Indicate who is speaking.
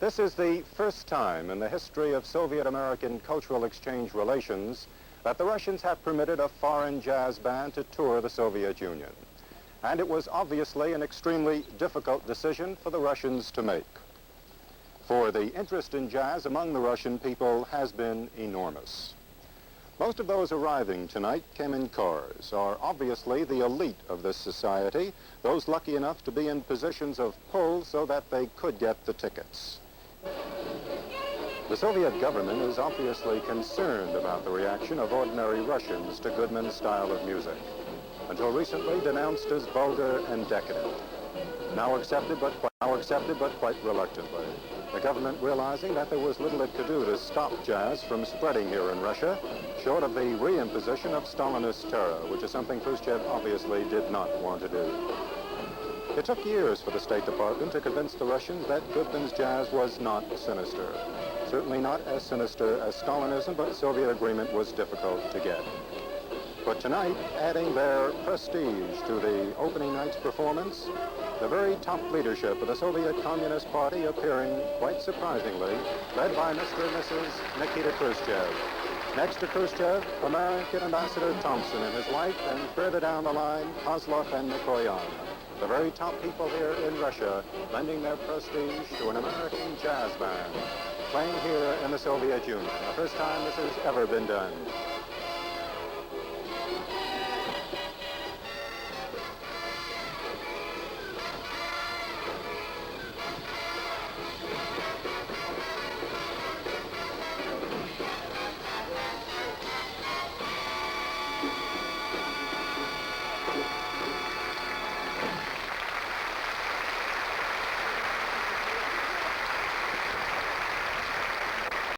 Speaker 1: This is the first time in the history of Soviet-American cultural exchange relations that the Russians have permitted a foreign jazz band to tour the Soviet Union. And it was obviously an extremely difficult decision for the Russians to make. For the interest in jazz among the Russian people has been enormous. Most of those arriving tonight came in cars, are obviously the elite of this society, those lucky enough to be in positions of pull so that they could get the tickets. The Soviet government is obviously concerned about the reaction of ordinary Russians to Goodman's style of music, until recently denounced as vulgar and decadent. Now accepted but quite reluctantly. The government realizing that there was little it could do to stop jazz from spreading here in Russia, short of the re-imposition of Stalinist terror, which is something Khrushchev obviously did not want to do. It took years for the State Department to convince the Russians that Goodman's jazz was not sinister. Certainly not as sinister as Stalinism, but Soviet agreement was difficult to get. But tonight, adding their prestige to the opening night's performance, the very top leadership of the Soviet Communist Party appearing, quite surprisingly, led by Mr. and Mrs. Nikita Khrushchev. Next to Khrushchev, American Ambassador Thompson and his wife, and further down the line, Kozlov and Mikoyan. The very top people here in Russia lending their prestige to an American jazz band playing here in the Soviet Union. The first time this has ever been done.